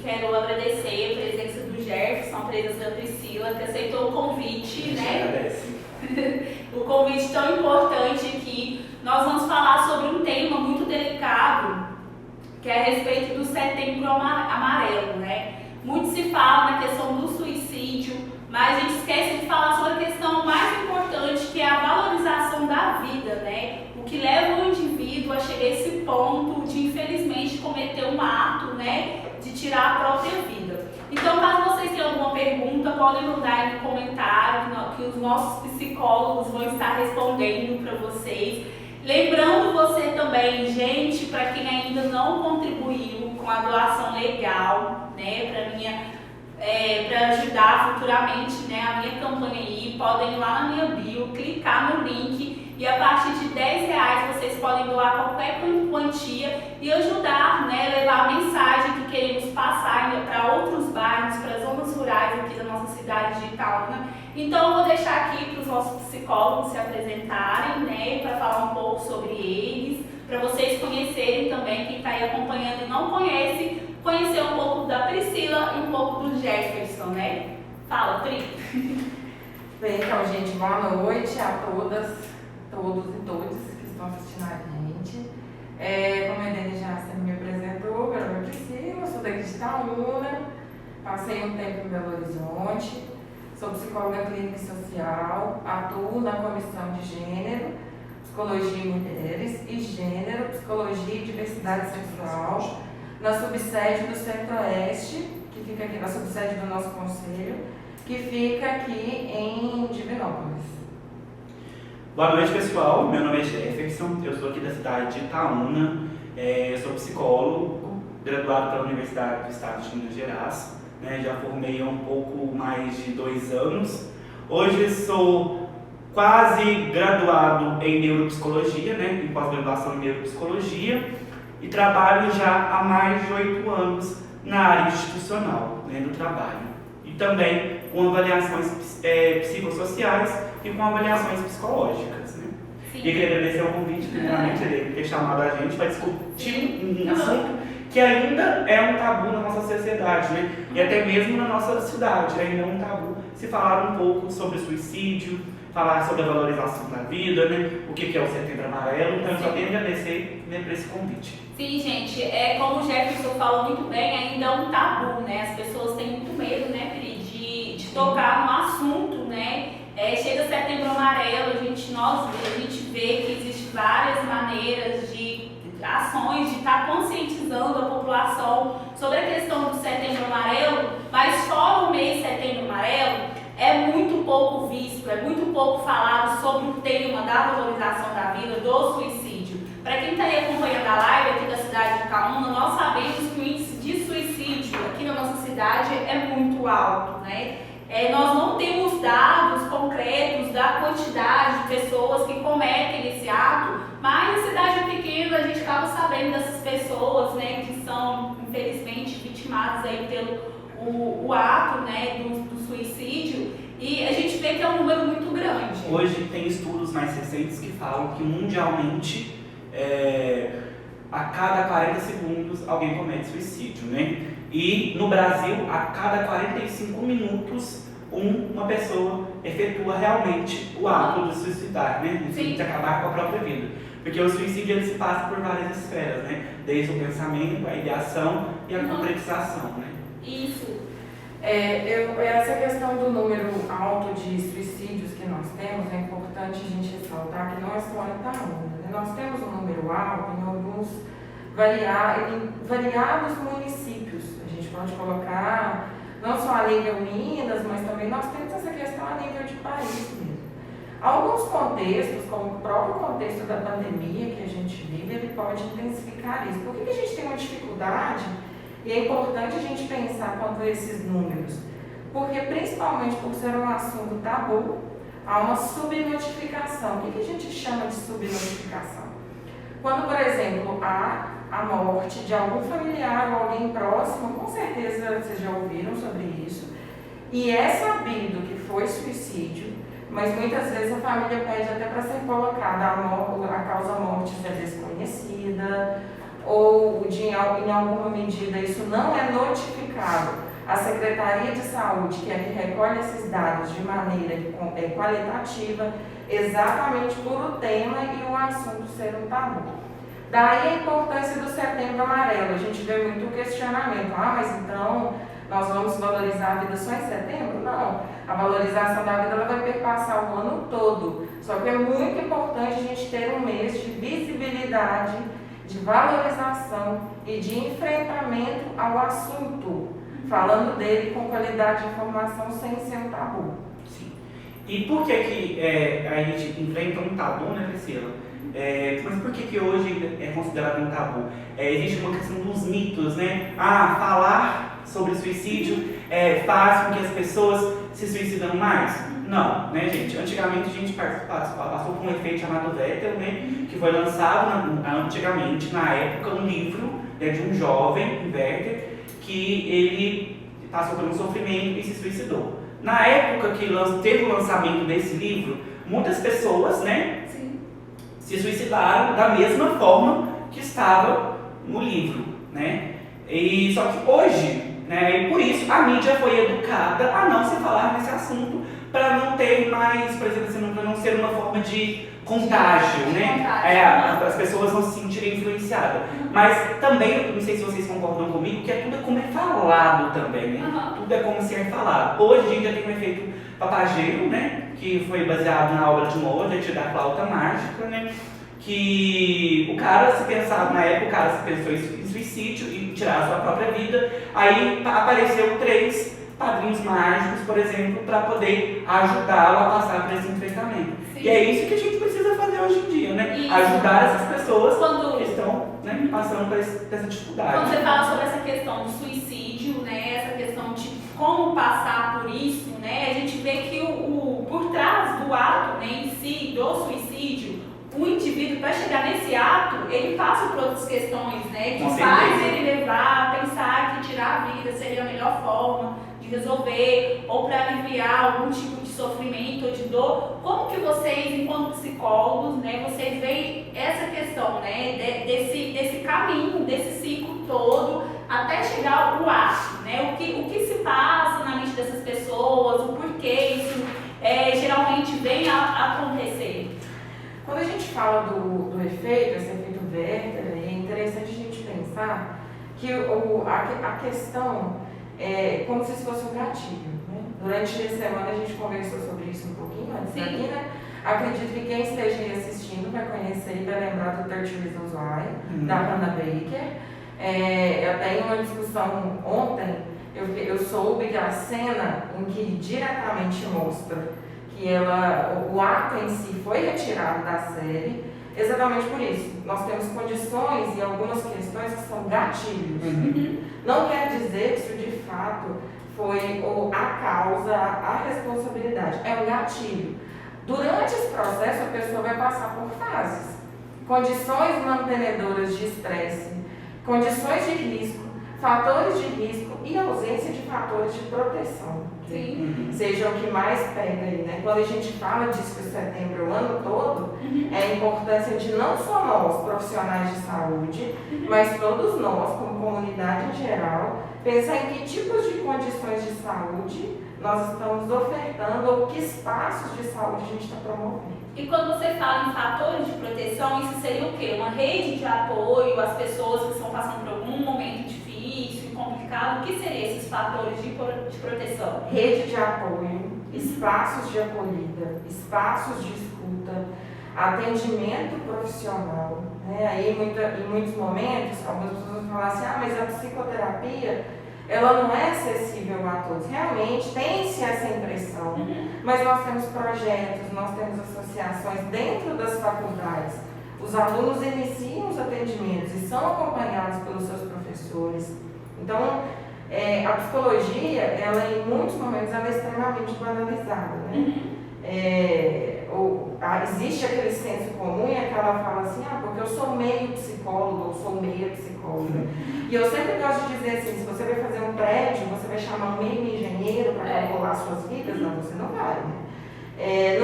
quero agradecer a presença do Jefferson, a presença da Priscila, que aceitou o convite, né? O convite tão importante aqui. Nós vamos falar sobre um tema muito delicado, que é a respeito do Setembro Amarelo, né? Muito se fala na questão do suicídio, mas a gente esquece de falar sobre a questão mais importante, que é a valorização da vida, né? O que leva o indivíduo a chegar a esse ponto de, infelizmente, cometer um ato, né, de tirar a própria vida. Então, caso vocês tenham alguma pergunta, podem mandar aí no comentário, que os nossos psicólogos vão estar respondendo para vocês. Lembrando você também, gente, para quem ainda não contribuiu com a doação legal, né, para ajudar futuramente, né, a minha campanha aí, podem ir lá na minha bio, clicar no link e a partir de R$10 vocês podem doar qualquer quantia e ajudar, né, levar a mensagem que queremos passar para outros bairros, para as zonas rurais aqui da nossa cidade de Itaúna. Então eu vou deixar aqui para os nossos psicólogos se apresentarem, né, para falar um pouco sobre eles, para vocês conhecerem também, quem está aí acompanhando e não conhece, conhecer um pouco da Priscila e um pouco do Jefferson, né? Fala, Pri. Bem, então, gente, boa noite a todas, todos e todas que estão assistindo a gente. Como a Edene já sempre me apresentou, meu nome é Priscila, sou daqui de Itaúna, passei um tempo em Belo Horizonte, sou psicóloga clínica e social, atuo na comissão de gênero, psicologia e mulheres e gênero, psicologia e diversidade sexual, na subsede do Centro-Oeste, que fica aqui na subsede do nosso conselho, que fica aqui em Divinópolis. Boa noite, pessoal. Meu nome é Jefferson, eu sou aqui da cidade de Itaúna, sou psicólogo, graduado pela Universidade do Estado de Minas Gerais, né? Já formei há um pouco mais de 2 anos. Hoje sou quase graduado em neuropsicologia, né? Em pós-graduação em neuropsicologia, e trabalho já há mais de 8 anos na área institucional, né, do trabalho. E também com avaliações psicossociais e com avaliações psicológicas, né? E queria agradecer o convite, primeiramente, de ter chamado a gente para discutir um assunto que ainda é um tabu na nossa sociedade, né? E até mesmo na nossa cidade, ainda é um tabu se falar um pouco sobre suicídio, falar sobre a valorização da vida, né? O que é o Setembro Amarelo. Então, eu só tenho a agradecer, né, por esse convite. Sim, gente, como o Jefferson falou muito bem, ainda é um tabu, né? As pessoas têm muito medo, né, Pri, de tocar no assunto, né? Chega Setembro Amarelo, a gente vê que existem várias maneiras de ações, de estar conscientizando a população sobre a questão do Setembro Amarelo, mas fora o mês Setembro Amarelo, é muito pouco visto, é muito pouco falado sobre o tema da valorização da vida, do suicídio. Para quem está aí acompanhando a live aqui da cidade de Itaúna, nós sabemos que o índice de suicídio aqui na nossa cidade é muito alto, né? Nós não temos dados concretos da quantidade de pessoas que cometem esse ato, mas a cidade é pequena, a gente acaba sabendo dessas pessoas, né, que são, infelizmente, vitimadas aí pelo o ato, né, do suicídio, e a gente vê que é um número muito grande. Hoje tem estudos mais recentes que falam que mundialmente a cada 40 segundos alguém comete suicídio, né? E no Brasil, a cada 45 minutos uma pessoa efetua realmente o ato de suicidar, né? De acabar com a própria vida. Porque o suicídio ele se passa por várias esferas, né? Desde o pensamento, a ideação e a concretização, né? Isso. Essa questão do número alto de suicídios que nós temos, é importante a gente ressaltar que não é só em Itaúna, né? Nós temos um número alto em alguns variados municípios. A gente pode colocar não só a nível Minas, mas também nós temos essa questão a nível de país mesmo. Alguns contextos, como o próprio contexto da pandemia que a gente vive, ele pode intensificar isso. Por que a gente tem uma dificuldade? E é importante a gente pensar quanto a esses números, porque principalmente por ser um assunto tabu, há uma subnotificação. O que a gente chama de subnotificação? Quando, por exemplo, há a morte de algum familiar ou alguém próximo, com certeza vocês já ouviram sobre isso, e é sabido que foi suicídio, mas muitas vezes a família pede até para ser colocada, a causa morte é desconhecida, ou em alguma medida isso não é notificado à Secretaria de Saúde, que é que recolhe esses dados de maneira qualitativa, exatamente por o tema e o assunto ser um tabu. Daí a importância do Setembro Amarelo. A gente vê muito questionamento. Mas então nós vamos valorizar a vida só em setembro? Não. A valorização da vida ela vai perpassar o ano todo. Só que é muito importante a gente ter um mês de visibilidade, de valorização e de enfrentamento ao assunto, falando dele com qualidade de informação sem ser um tabu. Sim. E por que a gente enfrenta um tabu, né, Priscila? Mas por que hoje é considerado um tabu? Existe uma questão dos mitos, né? Falar sobre suicídio faz com que as pessoas se suicidam mais? Não, né, gente? Antigamente a gente passou por um efeito chamado Vettel, né? Que foi lançado antigamente, na época, um livro de um jovem, Werther, que ele passou por um sofrimento e se suicidou. Na época que teve o lançamento desse livro, muitas pessoas, né, se suicidaram da mesma forma que estava no livro, né? E só que hoje, né, e por isso a mídia foi educada a não se falar nesse assunto, para não ter mais, por exemplo, assim, para não ser uma forma de contágio, né? As pessoas não se sentirem influenciadas. Mas também, não sei se vocês concordam comigo, que tudo é como é falado também, né? Tudo é como se é falado. Hoje a gente já tem um efeito papageiro, né? Que foi baseado na obra de Mozart, da flauta mágica, né? Que o cara se pensava, na época o cara se pensou em suicídio e tirar a sua própria vida. Aí apareceu 3 padrinhos mágicos, por exemplo, para poder ajudá-lo a passar por esse enfrentamento. Sim. E é isso que a gente precisa fazer hoje em dia, né? Isso. Ajudar essas pessoas que estão, né, passando por essa dificuldade. Quando você fala sobre essa questão do suicídio, né, essa questão de como passar por isso, né, a gente vê que por trás do ato, né, em si, do suicídio, o indivíduo, para chegar nesse ato, ele passa por outras questões, né, que faz ele levar a pensar que tirar a vida seria a melhor forma de resolver, ou para aliviar algum tipo de sofrimento ou de dor. Como que vocês, enquanto psicólogos, né, vocês veem essa questão, né, desse caminho, desse ciclo todo, até chegar ao ato, né, o que se passa na mente dessas pessoas, o porquê isso geralmente vem a acontecer? Quando a gente fala do efeito, esse efeito Werther, é interessante a gente pensar que a questão é como se fosse um gatilho, né? Durante a semana a gente conversou sobre isso um pouquinho antes aqui, né? Acredito que quem esteja aí assistindo vai conhecer e vai lembrar do 30 Reasons Why, da Hannah Baker. Eu tenho uma discussão ontem, eu soube que a cena em que diretamente mostra que o ato em si foi retirado da série, exatamente por isso. Nós temos condições e algumas questões que são gatilhos. Não quer dizer que isso de fato foi a causa, a responsabilidade. É um gatilho. Durante esse processo, a pessoa vai passar por fases. Condições mantenedoras de estresse, condições de risco, fatores de risco e ausência de fatores de proteção. Seja o que mais pega aí, né? Quando a gente fala disso que setembro o ano todo, é a importância de não só nós, profissionais de saúde, mas todos nós, como comunidade em geral, pensar em que tipos de condições de saúde nós estamos ofertando ou que espaços de saúde a gente está promovendo. E quando você fala em fatores de proteção, isso seria o quê? Uma rede de apoio às pessoas que estão passando por algum momento difícil, complicado? O que seriam esses fatores de proteção? Rede de apoio, espaços de acolhida, espaços de escuta, atendimento profissional. Né? Aí, em muitos momentos, algumas pessoas vão falar assim, mas a psicoterapia ela não é acessível a todos. Realmente tem-se essa impressão, mas nós temos projetos, nós temos associações dentro das faculdades. Os alunos iniciam os atendimentos e são acompanhados pelos seus professores. Então, a psicologia, ela em muitos momentos, ela é extremamente banalizada, né? Existe aquele senso comum e aquela fala assim, porque eu sou meio psicólogo, eu sou meia psicóloga. E eu sempre gosto de dizer assim, se você vai fazer um prédio, você vai chamar um meio engenheiro para calcular suas vidas? Não, você não vai, né?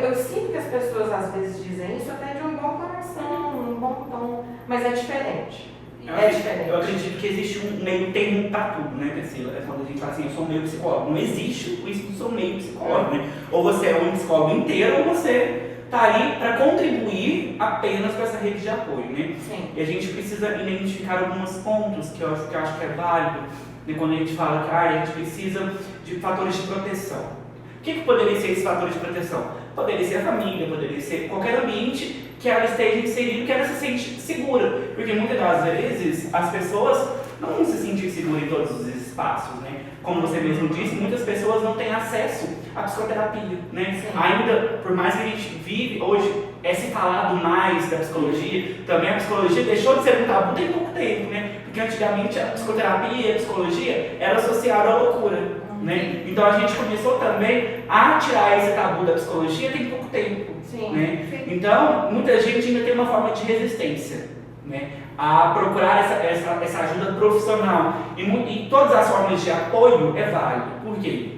Eu sinto que as pessoas às vezes dizem isso até de um bom coração, um bom tom, mas é diferente. É diferente. Eu acredito que existe um meio termo para tudo, né, Priscila? É quando a gente fala assim, eu sou meio psicólogo. Não existe isso de sou meio psicólogo, né? Ou você é um psicólogo inteiro, ou você está ali para contribuir apenas com essa rede de apoio, né? Sim. E a gente precisa identificar alguns pontos que eu acho que é válido, né, quando a gente fala que a gente precisa de fatores de proteção. O que poderia ser esses fatores de proteção? Poderia ser a família, poderia ser qualquer ambiente que ela esteja inserido, que ela se sente segura. Porque muitas das vezes as pessoas não se sentem seguras em todos os espaços, né? Como você mesmo disse, muitas pessoas não têm acesso à psicoterapia, né? Ainda, por mais que a gente vive hoje, se falado mais da psicologia, também a psicologia deixou de ser um tabu tem pouco tempo, né? Porque antigamente a psicoterapia e a psicologia era associada à loucura. Né? Então a gente começou também a tirar esse tabu da psicologia tem pouco tempo. Sim. Né? Então muita gente ainda tem uma forma de resistência, né, a procurar essa ajuda profissional. E todas as formas de apoio é válido. Por quê?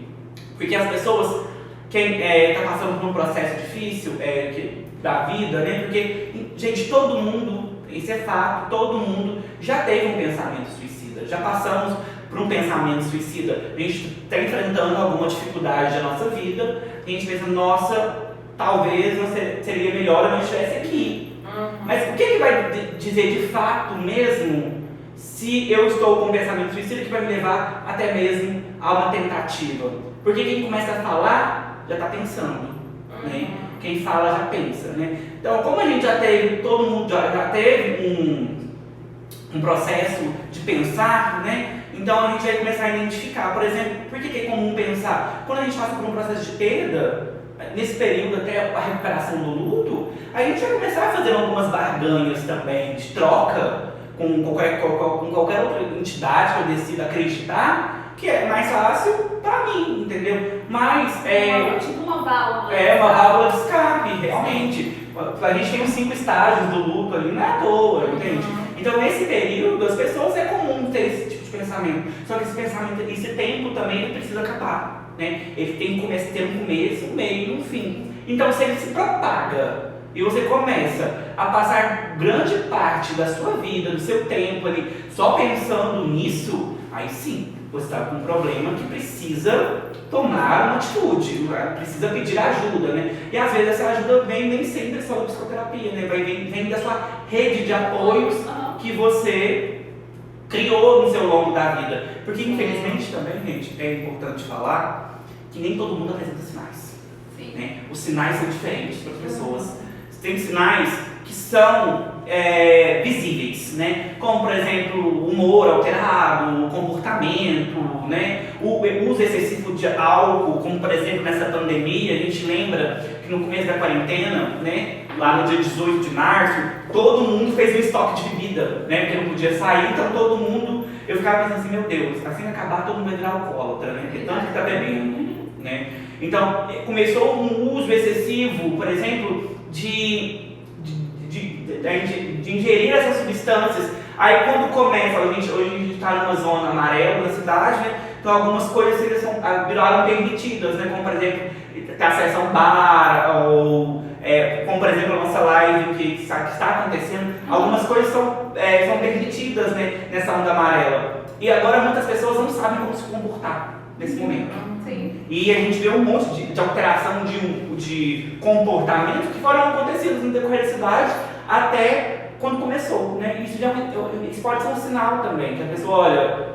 Porque as pessoas, quem está passando por um processo difícil da vida, né? Porque, gente, todo mundo, isso é fato, todo mundo já teve um pensamento suicida, já passamos por um pensamento suicida, a gente está enfrentando alguma dificuldade da nossa vida, a gente pensa, nossa, talvez não seria melhor eu não estivesse aqui. Mas o que vai dizer de fato mesmo se eu estou com um pensamento suicida que vai me levar até mesmo a uma tentativa? Porque quem começa a falar já está pensando, né? Quem fala já pensa, né? Então, como a gente já teve, todo mundo já teve um processo de pensar, né? Então a gente vai começar a identificar, por exemplo, por que é comum pensar? Quando a gente passa por um processo de perda, nesse período até a recuperação do luto, a gente vai começar a fazer algumas barganhas também, de troca com qualquer outra entidade que eu decida acreditar, que é mais fácil para mim, entendeu? Mas tipo uma válvula. Uma válvula de escape, realmente. A gente tem os 5 estágios do luto ali, não é à toa, entende? Então nesse período as pessoas é comum ter esse tipo de pensamento. Só que esse pensamento, esse tempo também ele precisa acabar, né? Ele tem que ter um começo, um meio e um fim. Então se ele se propaga e você começa a passar grande parte da sua vida, do seu tempo ali, só pensando nisso, aí sim, você está com um problema que precisa tomar uma atitude, precisa pedir ajuda, né? E às vezes essa ajuda vem nem sempre só da psicoterapia, né? Vem da sua rede de apoios que você criou no seu longo da vida. Porque infelizmente também, gente, é importante falar que nem todo mundo apresenta sinais. Né? Os sinais são diferentes para as pessoas. Tem sinais que são visíveis, né? Como por exemplo o humor alterado, o comportamento, né? O uso excessivo de álcool, como por exemplo nessa pandemia, a gente lembra que no começo da quarentena, né? Lá no dia 18 de março, todo mundo fez um estoque de bebida, né? Porque não podia sair, então todo mundo, eu ficava pensando assim, meu Deus, assim que acabar todo mundo vai virar alcoólatra, né? Porque tanto que está bebendo, né? Então começou um uso excessivo, por exemplo, de ingerir essas substâncias. Aí quando começa, hoje a gente está numa zona amarela da cidade, né? Então algumas coisas viraram permitidas, né? Como por exemplo, ter acesso a um bar, ou como por exemplo a nossa live que está acontecendo, algumas coisas são permitidas, né? Nessa onda amarela. E agora muitas pessoas não sabem como se comportar nesse momento. Sim. E a gente vê um monte de alteração de comportamento que foram acontecidos no decorrer da cidade até quando começou, né? Isso pode ser um sinal também, que a pessoa, olha,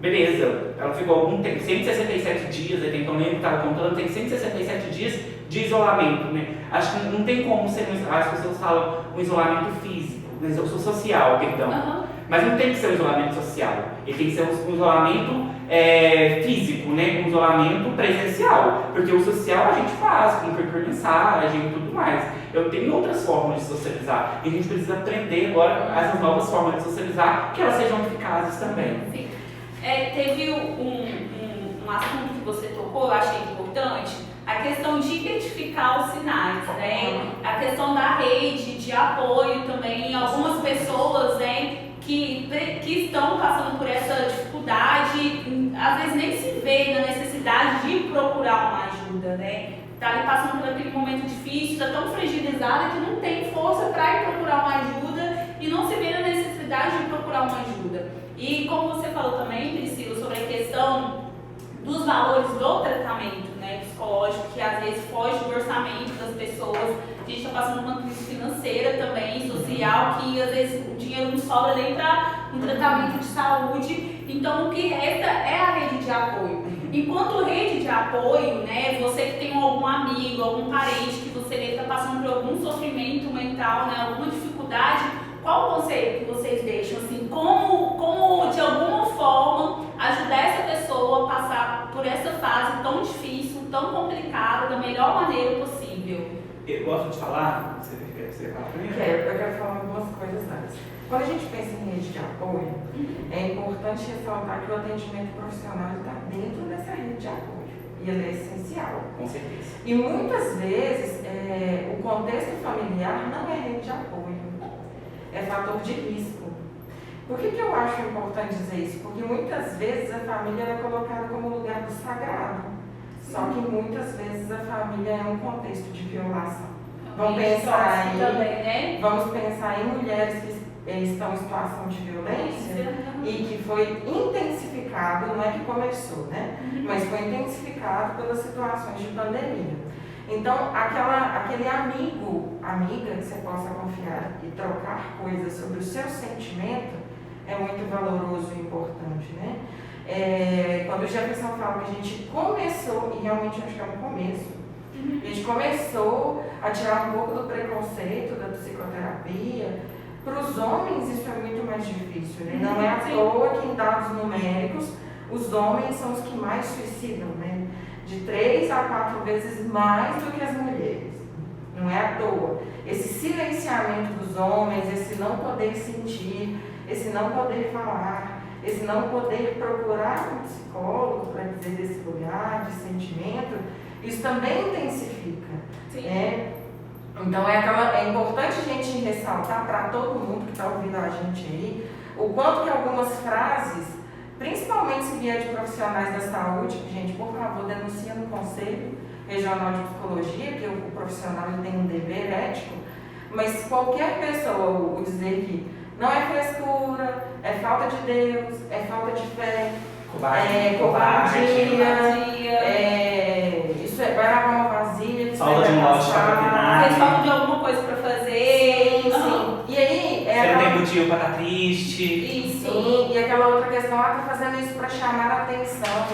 beleza, ela ficou algum tempo, 167 dias, aí tem também que estava contando, tem 167 dias de isolamento, né? Acho que não tem como ser, as pessoas falam um isolamento físico, né? Social, perdão. Mas não tem que ser um isolamento social, ele tem que ser um isolamento físico, né? Um isolamento presencial, porque o social a gente faz, como por mensagem e tudo mais. Eu tenho outras formas de socializar e a gente precisa aprender agora essas novas formas de socializar, que elas sejam eficazes também. Sim. Teve um assunto que você tocou, eu achei importante, a questão de identificar os sinais, né? A questão da rede de apoio também, algumas pessoas, né, que estão passando por essa dificuldade, às vezes nem se vê na necessidade de procurar uma ajuda, né? Está ali passando por aquele momento difícil, está tão fragilizada que não tem força para ir procurar uma ajuda e não se vê na necessidade de procurar uma E como você falou também, Priscila, sobre a questão dos valores do tratamento, né, psicológico, que às vezes foge do orçamento das pessoas. A gente está passando por uma crise financeira também, social, que às vezes o dinheiro não sobra nem para um tratamento de saúde. Então o que resta é a rede de apoio. Enquanto rede de apoio, né, você que tem algum amigo, algum parente que você vê que está passando por algum sofrimento mental, né, alguma dificuldade, qual o conselho que vocês deixam? Assim, como de alguma forma ajudar essa pessoa a passar por essa fase tão difícil, tão complicada, da melhor maneira possível? Eu gosto de falar, você quer falar primeiro? Eu quero falar algumas coisas antes. Quando a gente pensa em rede de apoio, é importante ressaltar que o atendimento profissional está dentro dessa rede de apoio e ele é essencial. Com certeza. E muitas vezes o contexto familiar não é rede de apoio, é fator de risco. Por que eu acho importante dizer isso? Porque muitas vezes a família é colocada como lugar do sagrado, só que muitas vezes a família é um contexto de violação. Vamos pensar em mulheres que estão em situação de violência e que foi intensificado, não é que começou, né? Mas foi intensificado pelas situações de pandemia. Então, aquele amiga que você possa confiar e trocar coisas sobre o seu sentimento é muito valoroso e importante, né? Quando o Jefferson fala que a gente começou, e realmente acho que é um começo, a gente começou a tirar um pouco do preconceito da psicoterapia. Para os homens isso é muito mais difícil, né? Não é à toa que em dados numéricos os homens são os que mais suicidam, né? De 3 a 4 vezes mais do que as mulheres. Não é à toa. Esse silenciamento dos homens, esse não poder sentir, esse não poder falar, esse não poder procurar um psicólogo para dizer desse lugar de sentimento, isso também intensifica. Né? Então é importante a gente ressaltar para todo mundo que está ouvindo a gente aí, o quanto que algumas frases, principalmente se vier de profissionais da saúde, gente, por favor, denuncia no Conselho Regional de Psicologia, que o profissional ele tem um dever ético, mas qualquer pessoa o dizer que não é frescura, é falta de Deus, é falta de fé, covardia, isso vai lavar uma vasilha, falta de um lote para terminar. Vocês falam de alguma coisa para fazer. Sim. E aí, você não tem motivo para estar triste. Isso. Sim, e aquela outra questão, tá fazendo isso para chamar a atenção.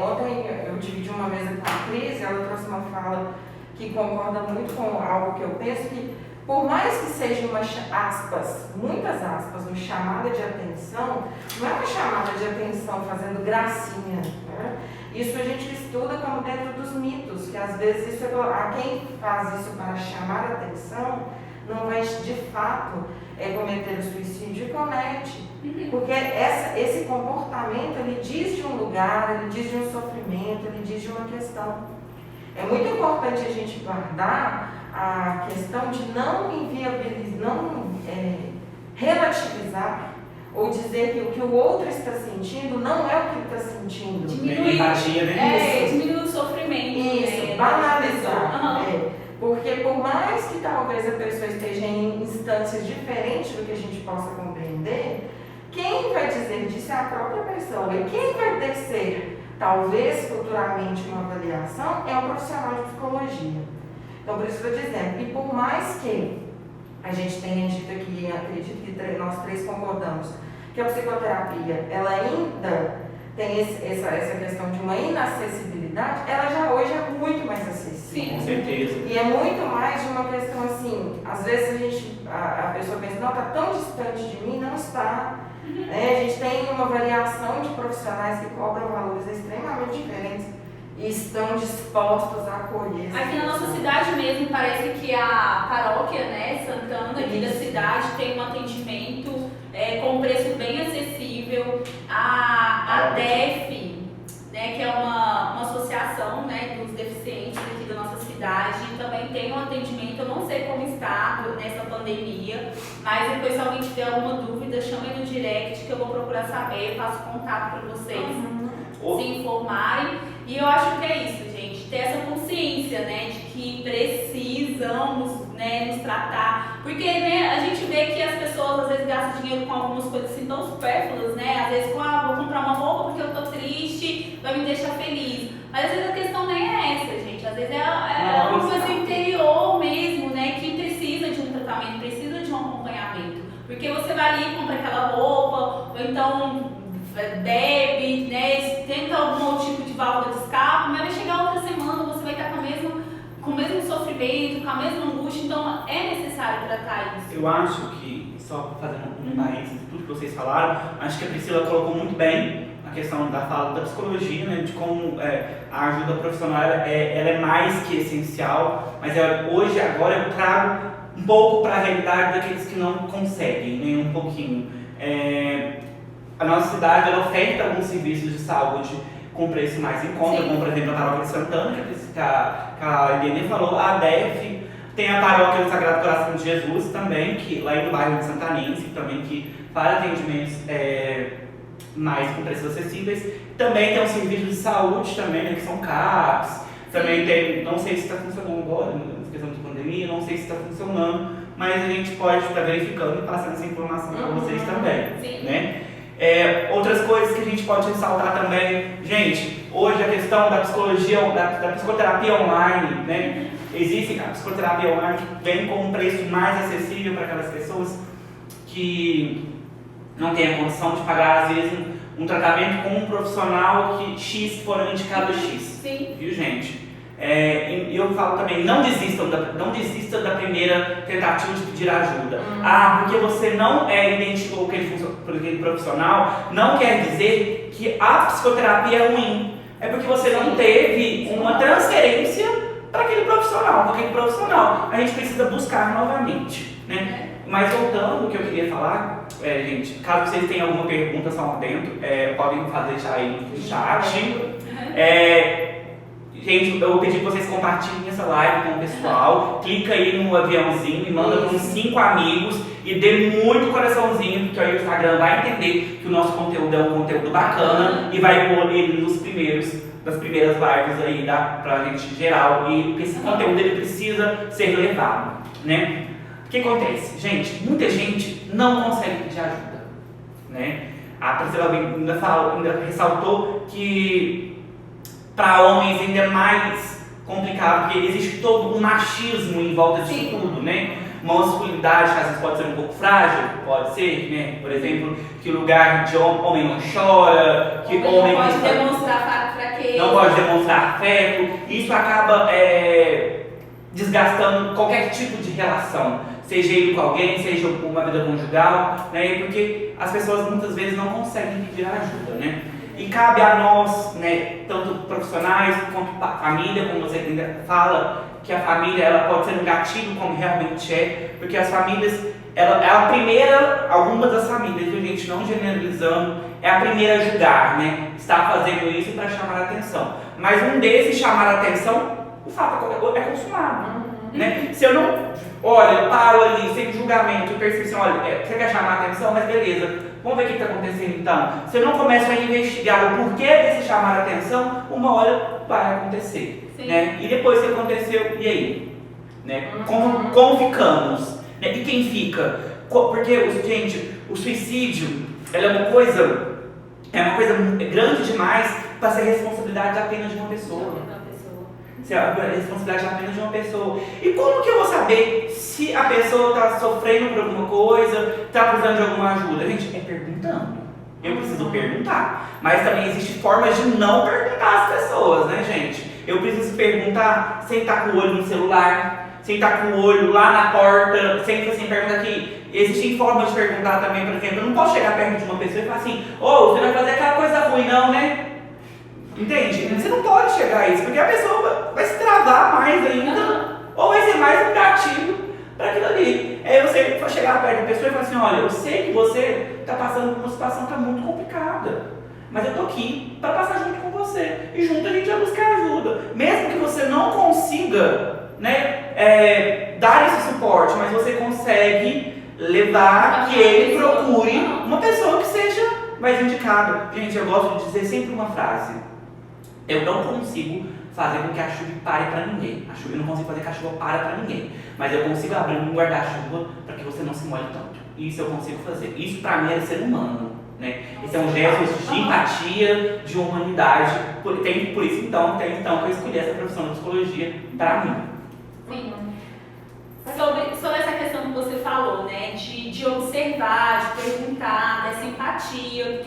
Ontem eu dividi uma mesa com a Cris, ela trouxe uma fala que concorda muito com algo que eu penso, que por mais que seja uma aspas, muitas aspas, uma chamada de atenção, não é uma chamada de atenção fazendo gracinha, né? Isso a gente estuda como dentro dos mitos, que às vezes quem faz isso para chamar a atenção não vai de fato cometer o suicídio e comete. Porque esse comportamento ele diz de um lugar, ele diz de um sofrimento, ele diz de uma questão. É muito importante a gente guardar a questão de não inviabilizar, não relativizar ou dizer que o que o outro está sentindo não é o que ele está sentindo. Diminuir, diminuir o sofrimento. Isso, banalizar. Porque por mais que talvez a pessoa esteja em instâncias diferentes do que a gente possa compreender, quem vai dizer disso é a própria pessoa. E quem vai tecer, talvez futuramente, uma avaliação é um profissional de psicologia. Então, por isso eu estou dizendo, e por mais que a gente tenha dito aqui, acredito que nós três concordamos, que a psicoterapia, ela ainda tem essa questão de uma inacessibilidade, ela já hoje é muito mais acessível. Sim, com certeza. E é muito mais de uma questão assim, às vezes a pessoa pensa, não, está tão distante de mim, não está. A gente tem uma variação de profissionais que cobram valores extremamente diferentes e estão dispostos a acolher. Aqui na nossa cidade mesmo, parece que a paróquia, né, Santana, aqui da cidade, tem um atendimento com preço bem acessível. A DEF, né, que é uma associação, né, dos deficientes aqui da nossa cidade, também tem um atendimento. Eu não sei como está nessa pandemia, mas depois, se alguém tiver alguma dúvida, chame no direct que eu vou procurar saber, faço contato para vocês se informarem. E eu acho que é isso, gente, ter essa consciência, né, de que precisamos, né, né, nos tratar. Porque, né, a gente vê que as pessoas às vezes gastam dinheiro com algumas coisas assim tão supérfluas, né? Às vezes, vou comprar uma roupa porque eu tô triste, vai me deixar feliz. Mas às vezes a questão nem é essa, gente. Às vezes é uma coisa interior mesmo, né? Que precisa de um tratamento, precisa de um acompanhamento. Porque você vai ali e compra aquela roupa, ou então bebe, né? Tenta algum tipo de válvula de escape, mas vai chegar outra semana, você vai estar com o mesmo sofrimento, com a mesma angústia, então é necessário tratar isso. Eu acho que, só fazendo um parênteses de tudo que vocês falaram, acho que a Priscila colocou muito bem a questão da fala da psicologia, né, de como a ajuda profissional ela é mais que essencial, mas hoje, agora eu trago um pouco para a realidade daqueles que não conseguem, nem um pouquinho. A nossa cidade ela oferta alguns serviços de saúde com preço mais em conta, como por exemplo a Paróquia de Santana, que a Eliane falou, a ADEF, tem a Paróquia do Sagrado Coração de Jesus também, que lá no bairro de Santanense, também que faz atendimentos mais com preços acessíveis. Também tem um serviço de saúde também, né, que são CAPs, também tem, não sei se está funcionando agora, na questão de pandemia, não sei se está funcionando, mas a gente pode estar verificando e passando essa informação para vocês também, né? Outras coisas que a gente pode ressaltar também, gente, hoje a questão da psicologia, da psicoterapia online, né? Existe a psicoterapia online que vem com um preço mais acessível para aquelas pessoas que não têm a condição de pagar, às vezes, um tratamento com um profissional que X foram indicado X. Sim. Viu, gente? Eu falo também, não desista da primeira tentativa de pedir ajuda. Porque você não identificou aquele profissional, não quer dizer que a psicoterapia é ruim. É porque você não teve uma transferência para aquele profissional. A gente precisa buscar novamente, né? Mas voltando ao que eu queria falar, gente, caso vocês tenham alguma pergunta só lá dentro, podem deixar aí no chat. Gente, eu vou pedir que vocês compartilhem essa live com o pessoal, clica aí no aviãozinho e manda para uns 5 amigos e dê muito coraçãozinho, porque aí o Instagram vai entender que o nosso conteúdo é um conteúdo bacana e vai pôr ele das primeiras lives aí pra gente geral, e esse conteúdo ele precisa ser levado, né? O que acontece? Gente, muita gente não consegue pedir ajuda, né? A Priscila ainda ressaltou que para homens ainda é mais complicado, porque existe todo um machismo em volta disso tudo, né? Uma masculinidade que às vezes pode ser um pouco frágil, pode ser, né? Por exemplo, que o lugar de homem não chora, que homem não pode demonstrar fraqueza, não pode demonstrar afeto. Isso acaba desgastando qualquer tipo de relação, seja ele com alguém, seja uma vida conjugal, né? Porque as pessoas muitas vezes não conseguem pedir ajuda, né? E cabe a nós, né, tanto profissionais quanto família, como você ainda fala, que a família ela pode ser um gatilho, como realmente porque as famílias, ela é a primeira, algumas das famílias, a gente não generalizando, é a primeira a julgar, né, está fazendo isso para chamar a atenção. Mas um desses chamar a atenção, o fato é consumado, né? Se eu não, eu paro ali, sem julgamento e percepção, você quer chamar a atenção, mas beleza. Vamos ver o que está acontecendo então. Se eu não começo a investigar o porquê desse chamar a atenção, uma hora vai acontecer. Né? E depois que aconteceu, e aí? Né? Como ficamos? Né? E quem fica? Porque, gente, o suicídio é uma coisa grande demais para ser responsabilidade apenas de uma pessoa. A responsabilidade apenas de uma pessoa. E como que eu vou saber se a pessoa está sofrendo por alguma coisa, está precisando de alguma ajuda? Gente, perguntando. Eu preciso perguntar. Mas também existem formas de não perguntar às pessoas, né, gente? Eu preciso perguntar sem estar com o olho no celular, sem estar com o olho lá na porta, sem perguntar aqui. Existem formas de perguntar também, por exemplo, eu não posso chegar perto de uma pessoa e falar assim, você vai fazer aquela coisa ruim não, né? Entende? Você não pode chegar a isso, porque a pessoa vai se travar mais ainda, ou vai ser mais um gatilho para aquilo ali. Aí você vai chegar perto da pessoa e falar assim, eu sei que você está passando por uma situação que está muito complicada, mas eu estou aqui para passar junto com você, e junto a gente vai buscar ajuda. Mesmo que você não consiga, né, dar esse suporte, mas você consegue levar que ele procure uma pessoa que seja mais indicada. Gente, eu gosto de dizer sempre uma frase. Eu não consigo fazer com que a chuva pare para ninguém. Eu não consigo fazer que a chuva pare para ninguém, mas eu consigo abrir um guarda-chuva para que você não se molhe tanto. Isso eu consigo fazer. Isso para mim é ser humano, né? Esse é um gesto de empatia, de humanidade. Por isso então que eu escolhi essa profissão de psicologia para mim. Sim. Sobre essa questão que você falou, né, de observar, de perguntar, dessa empatia,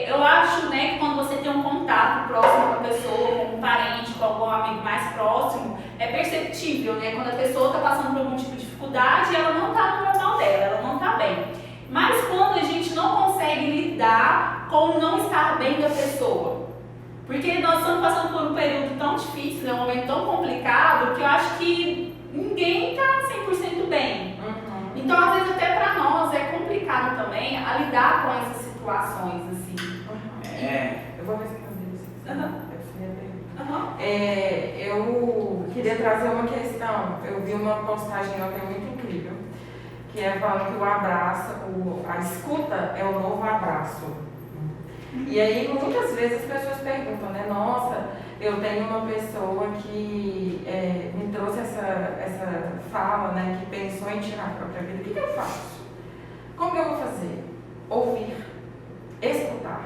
eu acho, né, que quando você tem um contato próximo com a pessoa, com um parente, com algum amigo mais próximo, é perceptível, né, quando a pessoa está passando por algum tipo de dificuldade, ela não está no normal dela, ela não está bem. Mas quando a gente não consegue lidar com o não estar bem da pessoa, porque nós estamos passando por um período tão difícil, né, um momento tão complicado, que eu acho que ninguém está 100% bem. Então, às vezes, até para nós é complicado também a lidar com essas situações, assim. Eu vou responder isso. Eu queria trazer uma questão. Eu vi uma postagem ontem muito incrível, que é falando que o abraço, a escuta é o novo abraço. E aí, muitas vezes as pessoas perguntam, né? Nossa, eu tenho uma pessoa que me trouxe essa fala, né? Que pensou em tirar a própria vida. O que eu faço? Como que eu vou fazer? Ouvir, escutar.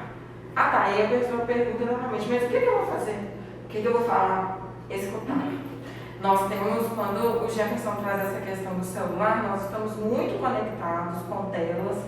Aí a pessoa pergunta novamente, mas o que eu vou fazer? O que eu vou falar? Escutar. Nós temos, quando o Jefferson traz essa questão do celular, nós estamos muito conectados com telas,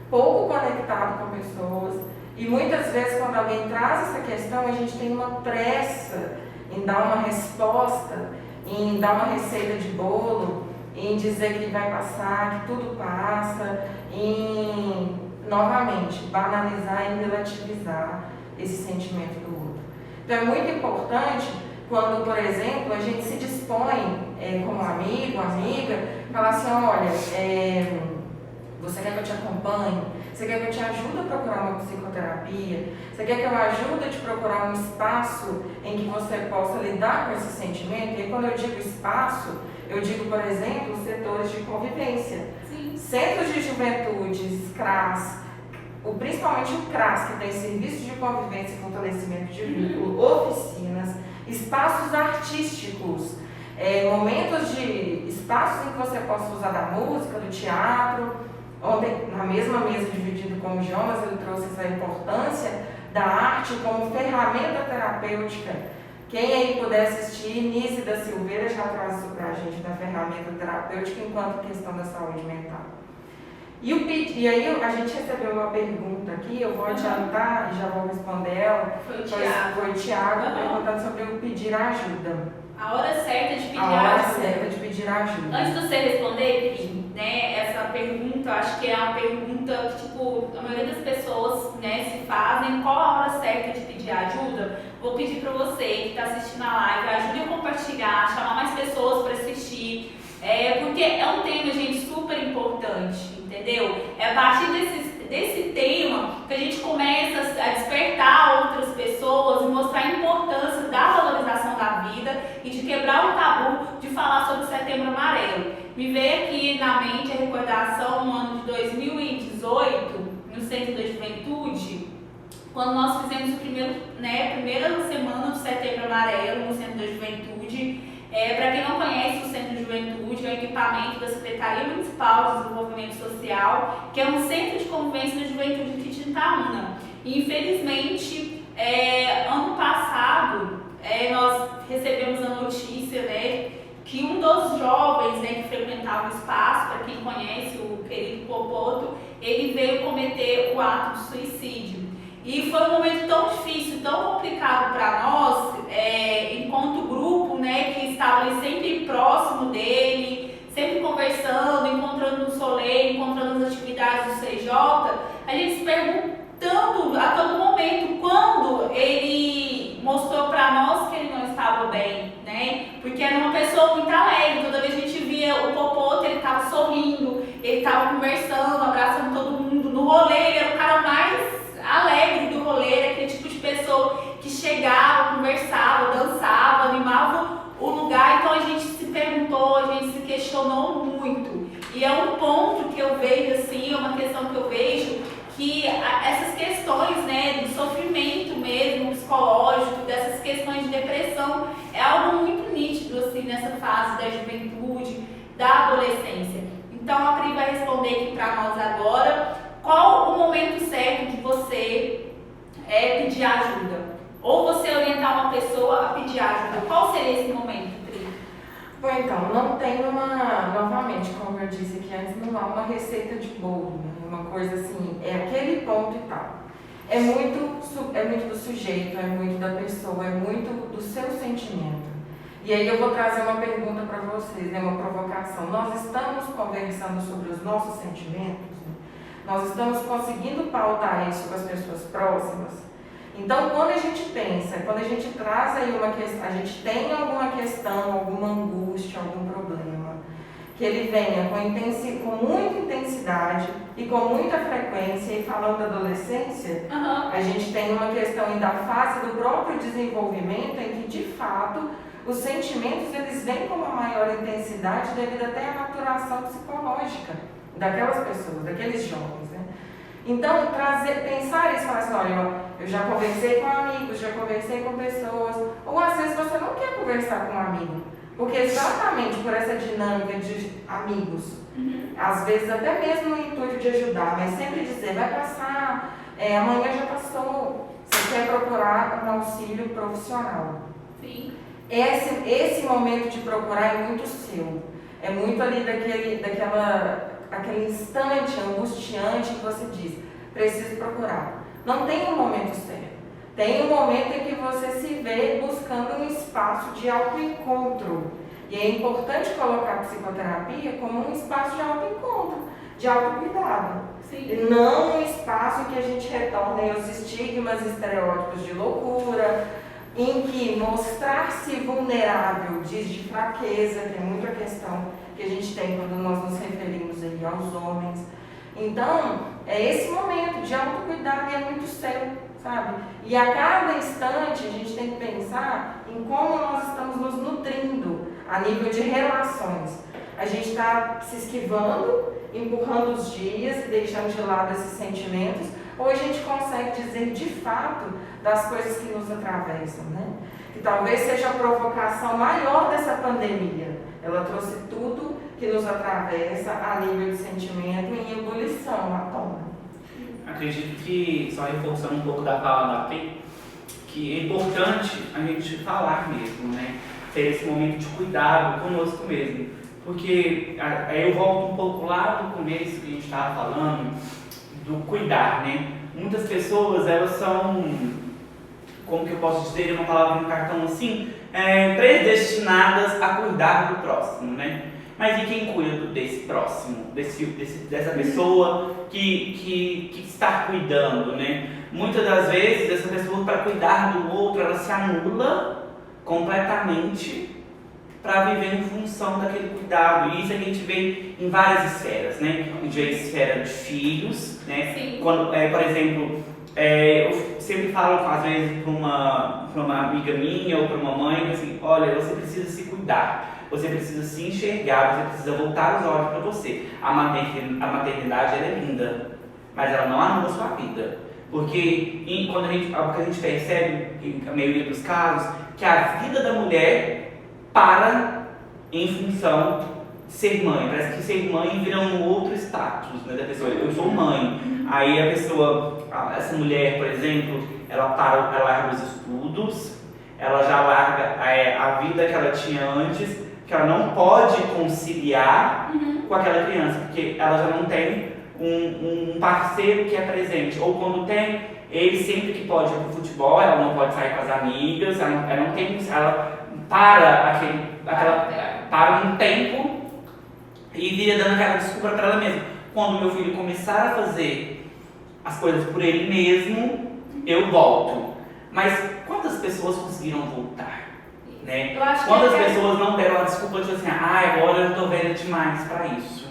pouco conectados com pessoas. E muitas vezes, quando alguém traz essa questão, a gente tem uma pressa em dar uma resposta, em dar uma receita de bolo, em dizer que vai passar, que tudo passa, em, novamente, banalizar e relativizar esse sentimento do outro. Então, é muito importante quando, por exemplo, a gente se dispõe, como amigo, amiga, falar assim, olha, você quer que eu te acompanhe? Você quer que eu te ajude a procurar uma psicoterapia? Você quer que eu ajude a te procurar um espaço em que você possa lidar com esse sentimento? E quando eu digo espaço, eu digo, por exemplo, setores de convivência. Sim. Centros de juventude, CRAS, principalmente o CRAS, que tem serviços de convivência e fortalecimento de vínculo, oficinas, espaços artísticos, espaços em que você possa usar da música, do teatro. Ontem, na mesma mesa dividida com o Jonas, ele trouxe essa importância da arte como ferramenta terapêutica. Quem aí puder assistir, Nise da Silveira já traz isso para a gente, da ferramenta terapêutica enquanto questão da saúde mental. E aí a gente recebeu uma pergunta aqui, eu vou adiantar e já vou responder ela. Foi o Thiago perguntando sobre o pedir ajuda. A hora certa de pedir ajuda. A hora certa de pedir ajuda. Antes de você responder, Pri, né, essa pergunta, eu acho que é uma pergunta que, tipo, a maioria das pessoas, né, se fazem. Qual a hora certa de pedir ajuda? Vou pedir para você que está assistindo a live, ajude a compartilhar, chamar mais pessoas para assistir, porque é um tema, gente, super importante, entendeu? É a partir desse tema que a gente começa a despertar outras pessoas e mostrar a importância da valorização da vida e de quebrar o tabu de falar sobre o Setembro Amarelo. Me veio aqui na mente a recordação no ano de 2018, no Centro da Juventude, quando nós fizemos primeira semana do Setembro Amarelo no Centro da Juventude. Para quem não conhece, o Centro de Juventude é um equipamento da Secretaria Municipal de Desenvolvimento Social, que é um centro de convivência da juventude aqui de Itaúna. E, infelizmente, ano passado, nós recebemos a notícia, né, que um dos jovens, né, que frequentava o espaço, para quem conhece o querido Popoto, ele veio cometer o ato de suicídio. E foi um momento tão difícil, tão complicado para nós, enquanto grupo, né, que estava ali sempre próximo dele, sempre conversando, encontrando no solê, encontrando nas atividades do CJ, a gente se perguntando a todo momento quando ele mostrou para nós que ele não estava bem, né? Porque era uma pessoa muito alegre, toda vez que a gente via o Popoto, ele estava sorrindo, ele estava conversando, abraçando todo mundo, no rolê, ele era o cara mais alegre do rolê, era aquele tipo de pessoa que chegava, conversava, dançava, animava o lugar. Então a gente se perguntou, a gente se questionou muito. E é um ponto que eu vejo, assim, é uma questão que eu vejo, que essas questões, né, do sofrimento mesmo psicológico, dessas questões de depressão, é algo muito nítido assim, nessa fase da juventude, da adolescência. Então a Pri vai responder aqui para nós agora qual o momento certo de você pedir ajuda. Ou você orientar uma pessoa a pedir ajuda. Qual seria esse momento, Pri? Bom, então, não tem novamente, como eu disse aqui antes, não há uma receita de bolo, né? Uma coisa assim, é aquele ponto e tal. É muito do sujeito, é muito da pessoa, é muito do seu sentimento. E aí eu vou trazer uma pergunta para vocês, né? Uma provocação. Nós estamos conversando sobre os nossos sentimentos, né? Nós estamos conseguindo pautar isso com as pessoas próximas. Então, quando a gente pensa, quando a gente traz aí uma questão, a gente tem alguma questão, alguma angústia, algum problema, que ele venha com muita intensidade e com muita frequência, e falando da adolescência, a gente tem uma questão da fase do próprio desenvolvimento em que, de fato, os sentimentos eles vêm com uma maior intensidade devido até à maturação psicológica daquelas pessoas, daqueles jovens, né? Então, pensar isso e falar assim, olha, eu já conversei com amigos, já conversei com pessoas, ou às vezes você não quer conversar com um amigo, porque exatamente por essa dinâmica de amigos, às vezes até mesmo no intuito de ajudar, mas sempre dizer, vai passar, amanhã já passou, você quer procurar um auxílio profissional. Sim. Esse momento de procurar é muito seu, é muito ali aquele instante angustiante que você diz, preciso procurar. Não tem um momento certo. Tem um momento em que você se vê buscando um espaço de autoencontro. E é importante colocar a psicoterapia como um espaço de autoencontro, de autocuidado. Sim. E não um espaço em que a gente retorne aos estigmas e estereótipos de loucura, em que mostrar-se vulnerável diz de fraqueza, que é muito a questão que a gente tem quando nós nos referimos aí aos homens. Então, é esse momento de autocuidado e é muito seu, sabe? E a cada instante a gente tem que pensar em como nós estamos nos nutrindo a nível de relações. A gente está se esquivando, empurrando os dias e deixando de lado esses sentimentos, ou a gente consegue dizer de fato das coisas que nos atravessam, né? Que talvez seja a provocação maior dessa pandemia. Ela trouxe tudo que nos atravessa a nível de sentimento em ebulição, à tona. Acredito que, só reforçando um pouco da fala da Pri, que é importante a gente falar mesmo, né? Ter esse momento de cuidado conosco mesmo. Porque aí eu volto um pouco lá do começo que a gente estava falando, do cuidar, né? Muitas pessoas, elas são, como que eu posso dizer, uma palavra no cartão assim, predestinadas a cuidar do próximo, né? Mas e quem cuida desse próximo, dessa pessoa que está cuidando, né? Muitas das vezes, essa pessoa, para cuidar do outro, ela se anula completamente para viver em função daquele cuidado. E isso a gente vê em várias esferas, né? A gente vê a esfera de filhos, né? Sim. Quando, por exemplo, eu sempre falo às vezes para uma amiga minha ou para uma mãe, assim, olha, você precisa se cuidar, você precisa se enxergar, você precisa voltar os olhos para você. A maternidade ela é linda, mas ela não anula a sua vida. Porque quando a gente percebe, em a maioria dos casos, que a vida da mulher para em função de ser mãe. Parece que ser mãe vira um outro status, né, da pessoa. Eu sou mãe. Aí a pessoa, essa mulher, por exemplo, ela larga os estudos, ela já larga a vida que ela tinha antes, que ela não pode conciliar com aquela criança, porque ela já não tem um parceiro que é presente. Ou quando tem, ele sempre que pode ir para o futebol, ela não pode sair com as amigas, ela para um tempo e vira dando aquela desculpa para ela mesma. Quando meu filho começar a fazer as coisas por ele mesmo, eu volto. Mas quantas pessoas conseguiram voltar? Né? Quantas pessoas não deram a desculpa de assim, agora eu estou velha demais para isso?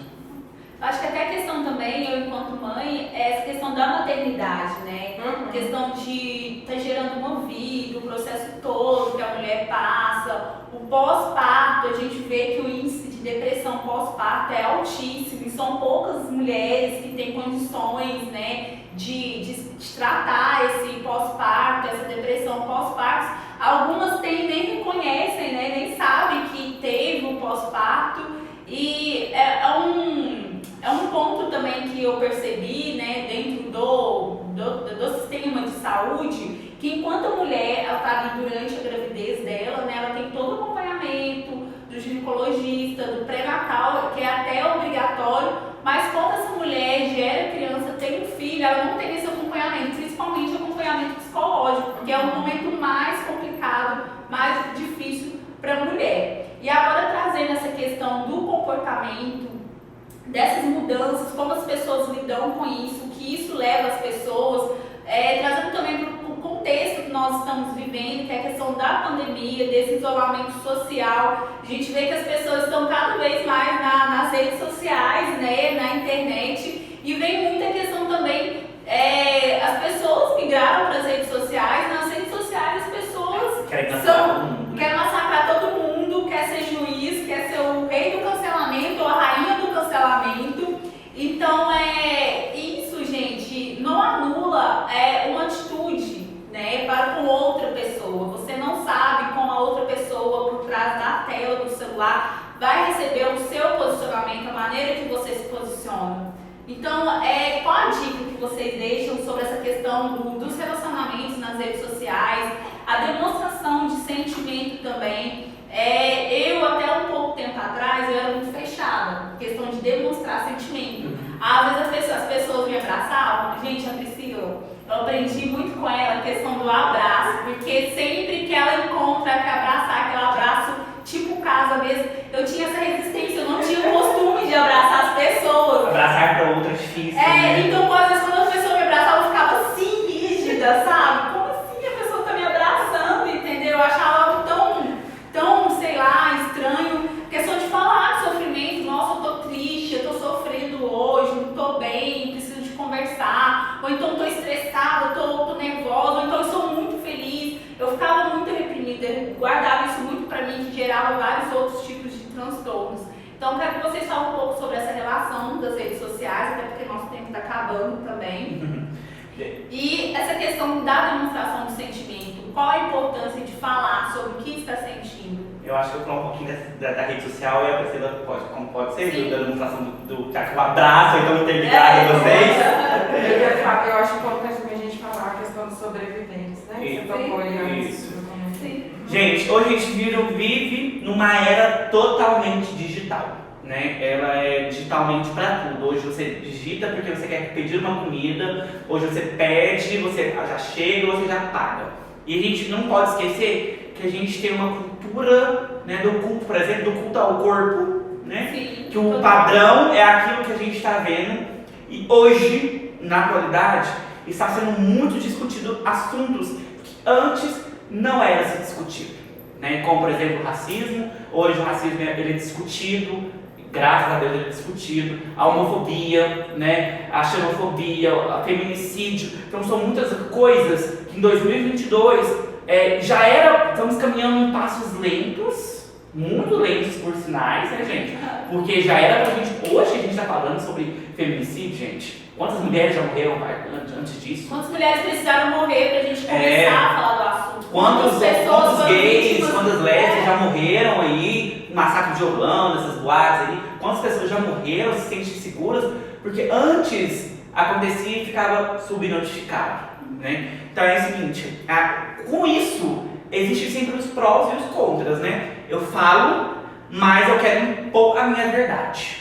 Eu acho que até a questão também, eu enquanto mãe, é essa questão da maternidade, né? A questão de estar gerando uma vida, o processo todo que a mulher passa, o pós-parto, a gente vê que o índice de depressão pós-parto é altíssimo e são poucas mulheres que têm condições, né, de tratar esse pós-parto, essa depressão são pós-partos, algumas nem reconhecem, né, nem sabem que teve um pós-parto. E é um ponto também que eu percebi, né, dentro do sistema de saúde, que enquanto a mulher está ali durante a gravidez dela, né, ela tem todo o acompanhamento do ginecologista, do pré-natal, que é até obrigatório, mas quando essa mulher gera criança, tem um filho, ela não tem esse acompanhamento, principalmente o acompanhamento psicológico, que é o momento mais complicado, mais difícil para a mulher. E agora trazendo essa questão do comportamento, dessas mudanças, como as pessoas lidam com isso, que isso leva as pessoas, trazendo também para o contexto que nós estamos vivendo, que é a questão da pandemia, desse isolamento social. A gente vê que as pessoas estão cada vez mais nas redes sociais, né, na internet, e vem muita questão também, as pessoas migraram para as redes sociais, nas redes sociais as pessoas querem massacrar todo mundo, quer ser juiz, quer ser o rei do cancelamento ou a rainha do cancelamento. Então, isso, gente, não anula uma atitude, né, para com outra pessoa. Você não sabe como a outra pessoa, por trás da tela do celular, vai receber o seu posicionamento, a maneira que você se posiciona. Então, qual a dica que vocês deixam sobre essa questão dos relacionamentos nas redes sociais, a demonstração de sentimento também? Eu, até um pouco tempo atrás, eu era muito fechada, questão de demonstrar sentimento. Às vezes as pessoas me abraçavam, gente, a Priscila, eu aprendi muito com ela a questão do abraço, porque sempre que ela encontra que abraçar, aquele abraço tipo casa mesmo, eu tinha essa resistência, eu não tinha o costume de abraçar as pessoas. Abraçar pra outra é difícil. Né? Então às vezes quando a pessoa me abraçava, eu ficava assim, rígida, sabe? Como assim a pessoa tá me abraçando, entendeu? Eu achava algo tão, sei lá, estranho. Questão de falar de sofrimento, nossa, eu tô triste, eu tô sofrendo hoje, não tô bem, preciso de conversar, ou então tô estressada, tô nervosa, ou então eu sou muito feliz. Eu ficava muito reprimida, eu guardava isso muito pra mim, que gerava vários outros tipos de transtornos. Então, quero que vocês falem um pouco sobre essa relação das redes sociais, até porque nosso tempo está acabando também. E essa questão da demonstração de sentimento, qual a importância de falar sobre o que está sentindo? Eu acho que eu vou falar um pouquinho da rede social e a Priscila como pode ser, da demonstração do abraço, então interligar com vocês. Eu acho importante também a gente falar a questão dos sobreviventes, né? Isso. Gente, hoje a gente vive numa era totalmente digital, né? Ela é digitalmente para tudo. Hoje você digita porque você quer pedir uma comida, hoje você pede, você já chega, você já paga. E a gente não pode esquecer que a gente tem uma cultura, né, do culto, por exemplo, do culto ao corpo, né? Sim, que o padrão é aquilo que a gente está vendo. E hoje, na atualidade, está sendo muito discutido assuntos que antes não era se discutido, né? Como por exemplo o racismo. Hoje o racismo ele é discutido, graças a Deus ele é discutido, a homofobia, né? A xenofobia, o feminicídio. Então são muitas coisas que em 2022 estamos caminhando em passos lentos, muito lentos por sinais, né, gente? Porque já era pra gente, hoje a gente está falando sobre feminicídio, gente. Quantas mulheres já morreram antes disso? Quantas mulheres precisaram morrer pra gente começar a falar do assunto? Quantos gays, quantas lésbicas já morreram aí, massacre de Orlando, essas boates aí, quantas pessoas já morreram, se sentem seguras, porque antes acontecia e ficava subnotificado, né? Então é o seguinte, com isso, existem sempre os prós e os contras, né? Eu falo, mas eu quero impor a minha verdade.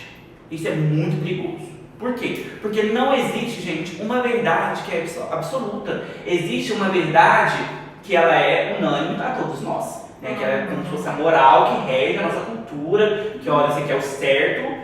Isso é muito perigoso. Por quê? Porque não existe, gente, uma verdade que é absoluta. Existe uma verdade que ela é unânime a todos nós, né? Que ela é como se fosse a moral que rege a nossa cultura, que olha, isso aqui é o certo,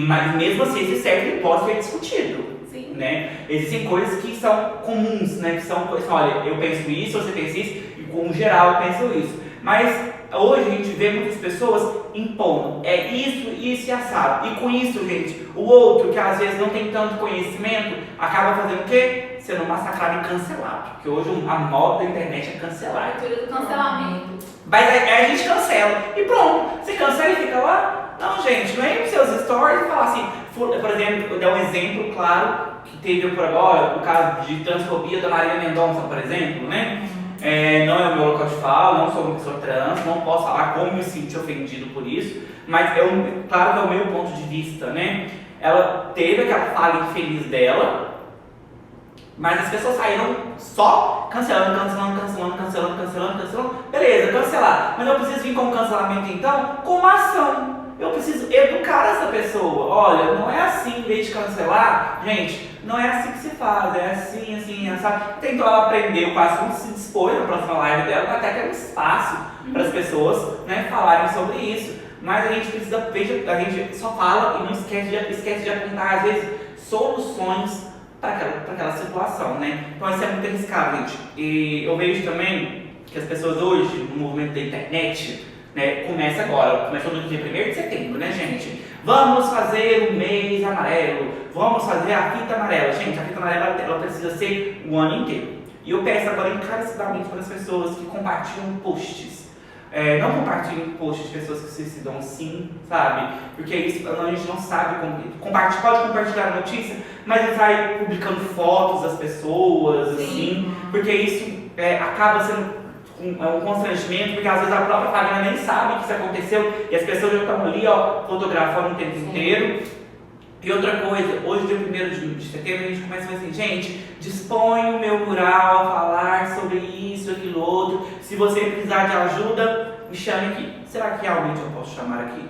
mas mesmo assim esse certo ele pode ser discutido. Sim. Né? Existem coisas que são comuns, né? Que são coisas, olha, eu penso isso, você pensa isso, e como geral eu penso isso. Mas hoje a gente vê muitas pessoas impondo, isso e assado. E com isso, gente, o outro que às vezes não tem tanto conhecimento, acaba fazendo o quê? Sendo massacrado e cancelado. Porque hoje a moda da internet é cancelar. A cultura do cancelamento. Mas aí a gente cancela. E pronto, você cancela e fica lá. Não, gente, não é nos seus stories e falar assim, por exemplo, eu dar um exemplo claro que teve por agora, o caso de transfobia da Marília Mendonça, por exemplo, né? Não é o meu local de fala, não sou uma pessoa trans, não posso falar como me senti ofendido por isso, mas claro que é o meu ponto de vista, né? Ela teve aquela fala infeliz dela, mas as pessoas saíram só cancelando. Beleza, cancelar. Mas eu preciso vir com um cancelamento então com uma ação. Eu preciso educar essa pessoa. Olha, não é assim, em vez de cancelar, gente, não é assim que se faz, é assim, sabe? Então ela aprendeu com o assunto, se dispôs na próxima live dela, até que é um espaço para as pessoas, né, falarem sobre isso. Mas a gente precisa, a gente só fala e não esquece de apontar, às vezes, soluções para aquela situação, né? Então isso é muito arriscado, gente. E eu vejo também que as pessoas hoje, no movimento da internet, né, começou no dia 1º de setembro, né, gente? Vamos fazer o mês amarelo, vamos fazer a fita amarela. Gente, a fita amarela ela precisa ser o ano inteiro. E eu peço agora encarecidamente para as pessoas que compartilham posts. Não compartilhem posts de pessoas que se suicidam sim, sabe? Porque isso a gente não sabe como. Pode compartilhar a notícia, mas não sai publicando fotos das pessoas, assim, porque isso acaba sendo um constrangimento, porque às vezes a própria família nem sabe que isso aconteceu e as pessoas já estão ali, ó, fotografando o tempo inteiro. E outra coisa, hoje, dia 1º de setembro, a gente começa a falar assim, gente, disponho o meu mural a falar sobre isso, aquilo, outro. Se você precisar de ajuda, me chame aqui. Será que realmente eu posso chamar aqui?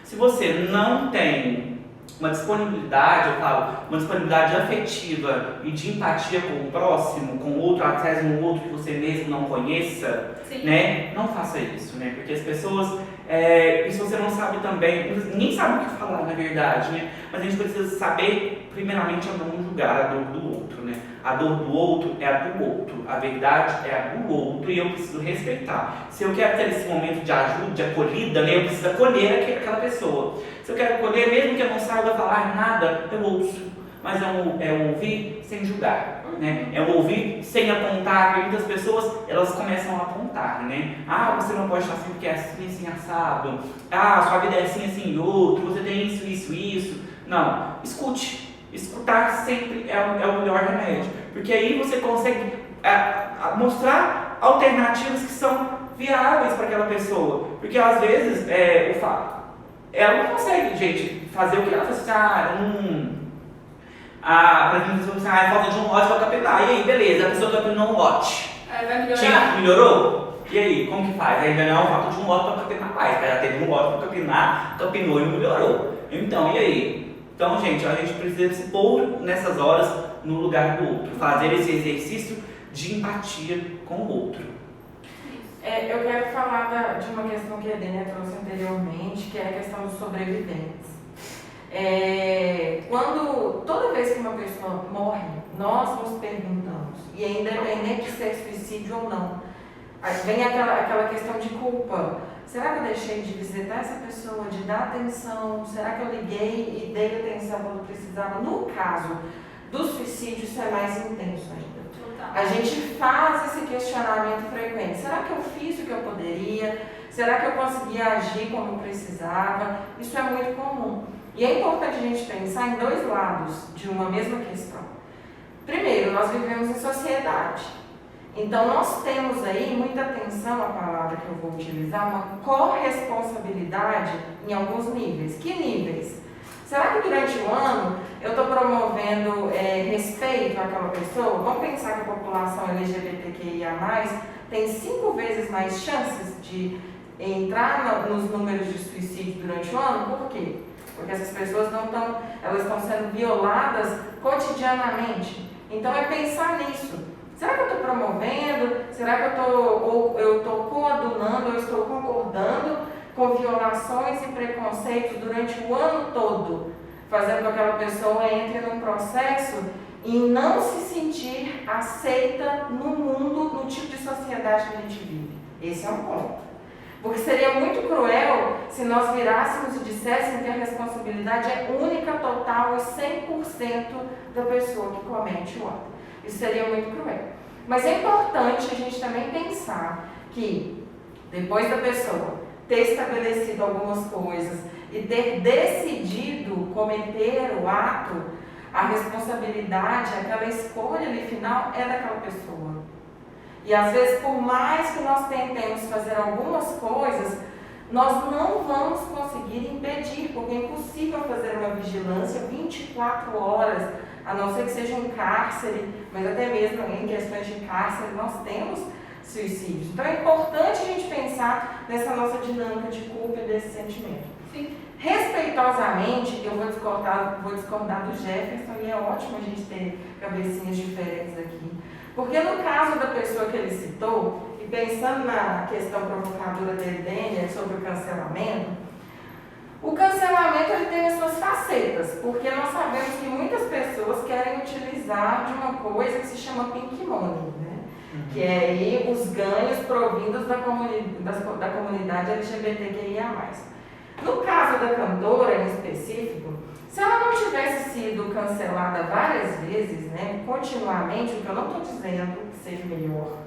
Se você não tem uma disponibilidade, eu falo, uma disponibilidade afetiva e de empatia com o próximo, com outro, até um outro que você mesmo não conheça, né? Não faça isso, né? Porque as pessoas, e se você não sabe também, ninguém sabe o que falar na verdade, né? Mas a gente precisa saber, primeiramente, a não julgar a dor do outro, né? A dor do outro é a do outro, a verdade é a do outro e eu preciso respeitar. Se eu quero ter esse momento de ajuda, de acolhida, né? Eu preciso acolher aquela pessoa. Se eu quero acolher, mesmo que eu não saiba falar nada, eu ouço. Mas é um ouvir sem julgar, né? É um ouvir sem apontar, porque muitas pessoas, elas começam a apontar, né? Ah, você não pode estar assim porque é assim, assado. Ah, sua vida é assim, outro. Você tem isso. Não, escute. Escutar sempre é o melhor remédio, porque aí você consegue mostrar alternativas que são viáveis para aquela pessoa, porque às vezes ela não consegue, gente, fazer o que ela faz assim, por exemplo, falta de um lote para capinar, e aí, beleza, a pessoa capinou um lote. Vai melhorar? Melhorou? E aí, como que faz? Ainda não, falta de um lote para capinar mais, já teve um lote para capinar, capinou e não melhorou. Então, e aí? Então, gente, a gente precisa se pôr nessas horas no lugar do outro, fazer esse exercício de empatia com o outro. Eu quero falar de uma questão que a Dênia trouxe anteriormente, que é a questão dos sobreviventes. Toda vez que uma pessoa morre, nós nos perguntamos, e é independente de ser suicídio ou não, vem aquela questão de culpa. Será que eu deixei de visitar essa pessoa, de dar atenção? Será que eu liguei e dei atenção quando precisava? No caso do suicídio, isso é mais intenso ainda. A gente faz esse questionamento frequente. Será que eu fiz o que eu poderia? Será que eu consegui agir como precisava? Isso é muito comum. E é importante a gente pensar em dois lados de uma mesma questão. Primeiro, nós vivemos em sociedade. Então, nós temos aí, muita atenção à palavra que eu vou utilizar, uma corresponsabilidade em alguns níveis. Que níveis? Será que durante o ano eu estou promovendo respeito àquela pessoa? Vamos pensar que a população LGBTQIA+, tem 5 vezes mais chances de entrar nos números de suicídio durante o ano? Por quê? Porque essas pessoas elas estão sendo violadas cotidianamente. Então, é pensar nisso. Será que eu estou promovendo? Será que eu estou coadunando, eu estou concordando com violações e preconceitos durante o ano todo, fazendo com que aquela pessoa entre num processo e não se sentir aceita no mundo, no tipo de sociedade que a gente vive? Esse é um ponto. Porque seria muito cruel se nós virássemos e disséssemos que a responsabilidade é única, total e 100% da pessoa que comete o ato. Isso seria muito cruel. Mas é importante a gente também pensar que, depois da pessoa ter estabelecido algumas coisas e ter decidido cometer o ato, a responsabilidade, aquela escolha ali final é daquela pessoa. E às vezes, por mais que nós tentemos fazer algumas coisas, nós não vamos conseguir impedir, porque é impossível fazer uma vigilância 24 horas, a não ser que seja um cárcere, mas até mesmo em questões de cárcere nós temos suicídios. Então é importante a gente pensar nessa nossa dinâmica de culpa e desse sentimento. Sim. Respeitosamente, eu vou discordar do Jefferson, e é ótimo a gente ter cabecinhas diferentes aqui. Porque no caso da pessoa que ele citou, e pensando na questão provocadora dele, Daniel, sobre o cancelamento, o cancelamento ele tem as suas facetas, porque nós sabemos que muitas pessoas querem utilizar de uma coisa que se chama pink money, né? Que é aí os ganhos provindos da comunidade LGBTQIA+. No caso da cantora em específico, se ela não tivesse sido cancelada várias vezes, né, continuamente, o que eu não estou dizendo que seja melhor,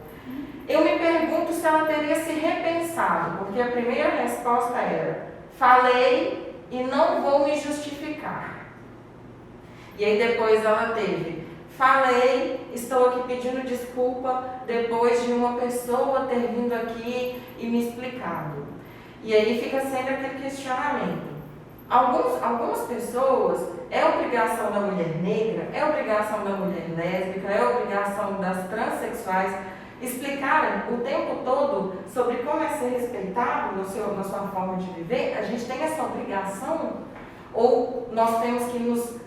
eu me pergunto se ela teria se repensado, porque a primeira resposta era: falei e não vou me justificar. E aí depois ela teve: falei, estou aqui pedindo desculpa depois de uma pessoa ter vindo aqui e me explicado. E aí fica sempre aquele questionamento. Algumas pessoas, é obrigação da mulher negra, é obrigação da mulher lésbica, é obrigação das transexuais explicarem o tempo todo sobre como é ser respeitado na sua forma de viver. A gente tem essa obrigação, ou nós temos que nos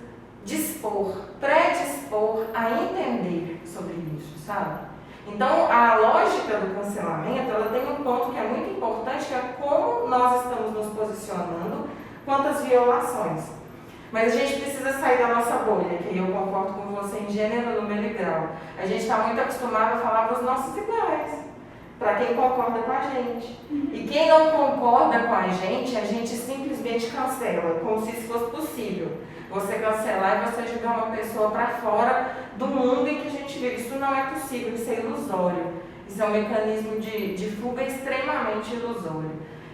predispor a entender sobre isso, sabe? Então, a lógica do cancelamento, ela tem um ponto que é muito importante, que é como nós estamos nos posicionando quanto às violações. Mas a gente precisa sair da nossa bolha, que eu concordo com você em gênero, número e grau. A gente está muito acostumado a falar dos nossos iguais, para quem concorda com a gente. E quem não concorda com a gente simplesmente cancela, como se isso fosse possível. Você cancelar e você jogar uma pessoa para fora do mundo em que a gente vive. Isso não é possível, isso é ilusório. Isso é um mecanismo de fuga extremamente ilusório.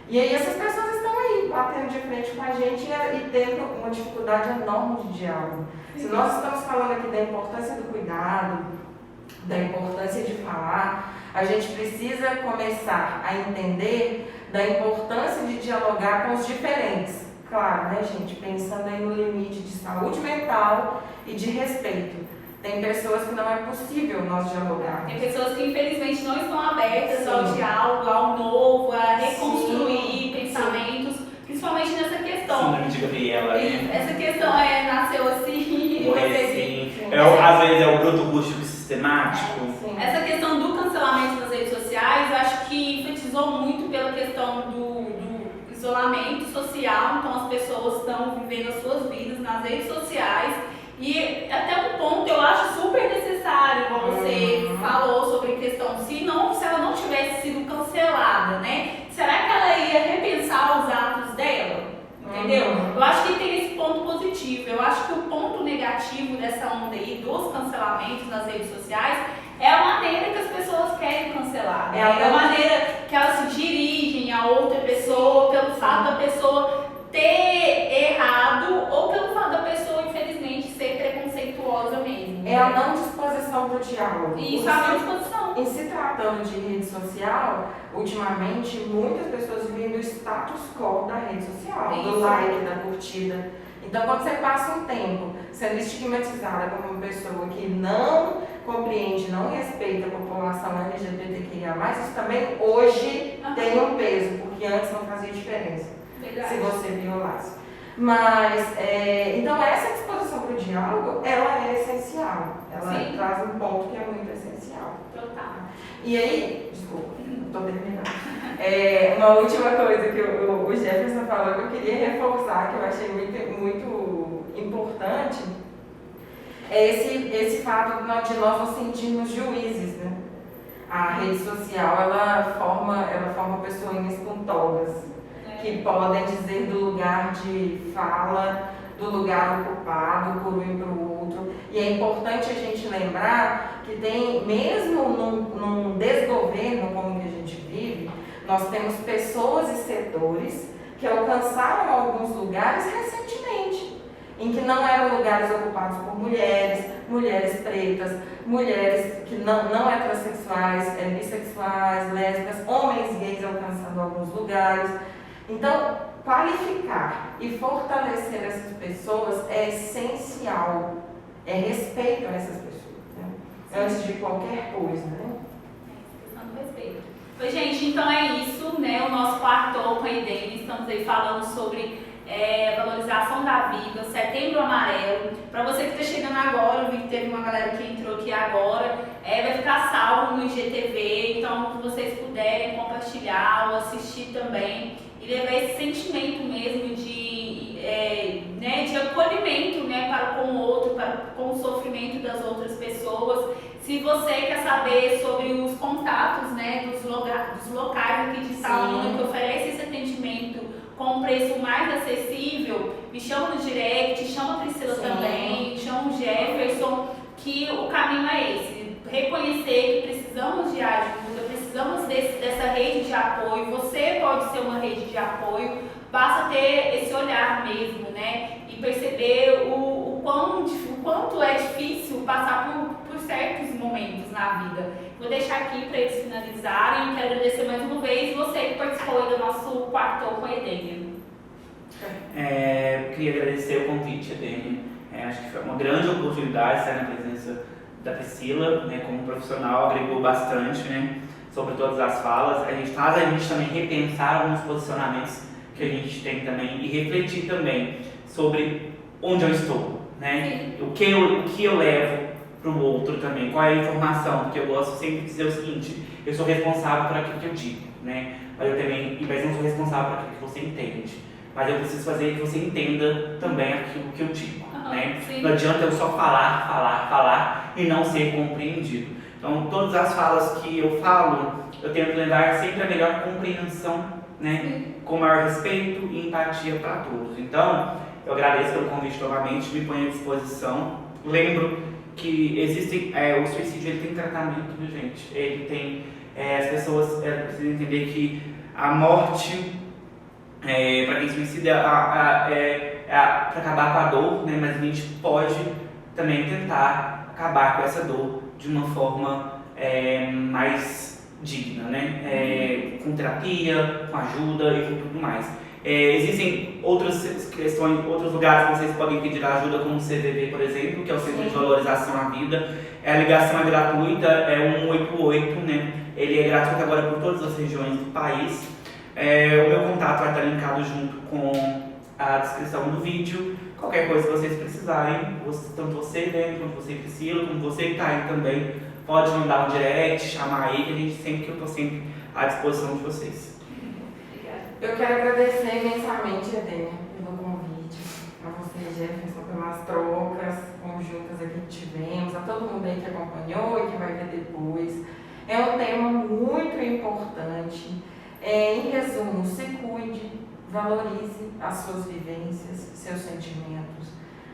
E aí essas pessoas estão aí, batendo de frente com a gente e tendo uma dificuldade enorme de diálogo. Se nós estamos falando aqui da importância do cuidado, da importância de falar, a gente precisa começar a entender da importância de dialogar com os diferentes. Claro, né, gente? Pensando aí no limite de saúde mental e de respeito. Tem pessoas que não é possível nós dialogarmos. Tem pessoas que infelizmente não estão abertas ao diálogo, ao novo, a reconstruir pensamentos, principalmente nessa questão. Síndrome de Gabriela, né? Essa questão nasceu assim, morrer assim. Às vezes é o bruto rústico sistemático. Essa questão do cancelamento nas redes sociais, eu acho que enfatizou muito pela questão do isolamento social. Então as pessoas estão vivendo as suas vidas nas redes sociais. E até um ponto eu acho super necessário, como você falou sobre a questão, se ela não tivesse sido cancelada, né? Será que ela ia repensar os atos dela? Entendeu? Eu acho que tem esse ponto positivo. Eu acho que o ponto negativo dessa onda aí dos cancelamentos nas redes sociais é a maneira que as pessoas querem cancelar. É a maneira que elas se dirigem a outra pessoa, pelo fato da pessoa ter errado ou pelo fato da pessoa, infelizmente, ser preconceituosa mesmo. É a não disposição para o diálogo. Isso, a não disposição. Em se tratando de rede social, ultimamente, muitas pessoas vivem do status quo da rede social, do like, da curtida. Então, quando você passa um tempo sendo estigmatizada como uma pessoa que não compreende, não respeita a população LGBTQIA+, isso também hoje tem um peso, porque antes não fazia diferença. Verdade. Se você violasse. Mas, então essa disposição para o diálogo, ela é essencial. Ela traz um ponto que é muito essencial. Total. E aí, desculpa, estou terminando. Uma última coisa que o Jefferson falou que eu queria reforçar, que eu achei muito importante, é esse fato de nós nos sentirmos juízes, né? A rede social, ela forma pessoinhas com togas, que podem dizer do lugar de fala, do lugar ocupado por um e para o outro. E é importante a gente lembrar que tem, mesmo num desgoverno como que a gente vive, nós temos pessoas e setores que alcançaram alguns lugares recentemente. em que não eram lugares ocupados por mulheres, mulheres pretas, mulheres que não heterossexuais, bissexuais, lésbicas, homens gays alcançando alguns lugares. Então, qualificar e fortalecer essas pessoas é essencial, é respeito a essas pessoas, né? Antes de qualquer coisa, né? Questão do respeito. Oi, gente, então é isso, né? O nosso quarto com a Edene, estamos aí falando sobre valorização da vida, Setembro Amarelo. Para você que está chegando agora, eu vi que teve uma galera que entrou aqui agora, vai ficar salvo no IGTV, então se vocês puderem compartilhar ou assistir também e levar esse sentimento mesmo de acolhimento, né, para com o outro, com o sofrimento das outras pessoas. Se você quer saber sobre os contatos, né, dos locais aqui de Itaúna que oferece esse atendimento com um preço mais acessível, me chama no direct, chama a Priscila também, chama o Jefferson, que o caminho é esse, reconhecer que precisamos de ajuda, precisamos dessa rede de apoio, você pode ser uma rede de apoio, basta ter esse olhar mesmo, né, e perceber o quanto é difícil passar por certos momentos na vida. Vou deixar aqui para eles finalizarem. Quero agradecer mais uma vez você que participou do nosso quarto com a Edene. Queria agradecer o convite, Edene. Acho que foi uma grande oportunidade estar na presença da Priscila, né, como profissional, agregou bastante, né, sobre todas as falas. A gente faz a gente também repensar alguns posicionamentos que a gente tem também e refletir também sobre onde eu estou, né? O que eu levo para o outro também, qual é a informação, porque eu gosto sempre de dizer o seguinte: eu sou responsável por aquilo que eu digo, né? Mas não sou responsável por aquilo que você entende, mas eu preciso fazer que você entenda também aquilo que eu digo, né? Sim. Não adianta eu só falar e não ser compreendido. Então, todas as falas que eu falo, eu tento levar sempre a melhor compreensão, né? Com maior respeito e empatia para todos. Então, eu agradeço pelo convite novamente, me ponho à disposição. Lembro que o suicídio ele tem tratamento, viu, gente? Ele tem, as pessoas precisam entender que a morte, para quem suicida, para acabar com a dor, né? Mas a gente pode também tentar acabar com essa dor de uma forma mais digna, né? Com terapia, com ajuda e com tudo mais. Existem outras questões, outros lugares que vocês podem pedir ajuda, como o CVV, por exemplo, que é o Centro de Valorização à Vida. A ligação é gratuita, é 188, né? Ele é gratuito agora por todas as regiões do país. O meu contato vai estar linkado junto com a descrição do vídeo. Qualquer coisa que vocês precisarem, tanto você, né, quanto você, Priscila, como você que está aí também, pode mandar um direct, chamar aí, que eu estou sempre à disposição de vocês. Eu quero agradecer imensamente, Edene, pelo convite, a você, Jefferson, pelas trocas conjuntas aqui que tivemos, a todo mundo aí que acompanhou e que vai ver depois. É um tema muito importante. Em resumo, se cuide, valorize as suas vivências, seus sentimentos.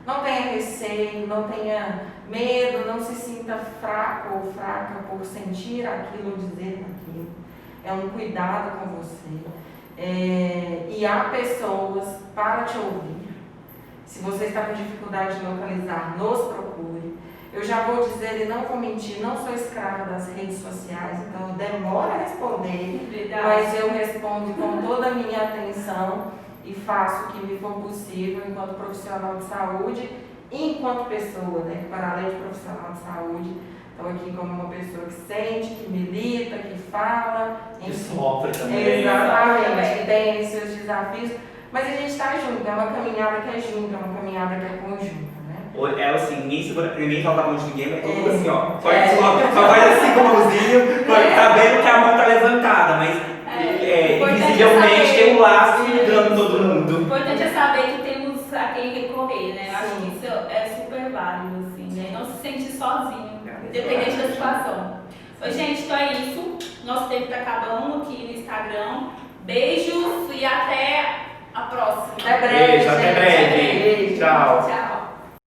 Não tenha receio, não tenha medo, não se sinta fraco ou fraca por sentir aquilo ou dizer aquilo. É um cuidado com você. E há pessoas para te ouvir. Se você está com dificuldade de localizar, nos procure. Eu já vou dizer e não vou mentir, não sou escrava das redes sociais, então demora a responder, mas eu respondo com toda a minha atenção e faço o que me for possível enquanto profissional de saúde e enquanto pessoa, né? Para além de profissional de saúde, estou aqui como uma pessoa que sente, que milita, que fala, que sofre também. Exatamente, que tem seus desafios, mas a gente está junto, é uma caminhada que é junto, é uma caminhada que é conjunta. É assim, ninguém solta a mão de ninguém, mas todo mundo assim, ó. Só faz assim com a mãozinha, sabendo que a mão tá levantada, mas visivelmente tem um laço ligando todo mundo. O importante é saber que temos a quem recorrer, né? Acho que isso é super válido, assim, né? Não se sentir sozinho, independente da situação. Oi, gente, então é isso. Nosso tempo tá acabando aqui no Instagram. Beijos e até a próxima. Até breve. Beijo, até breve. Beijo. Tchau.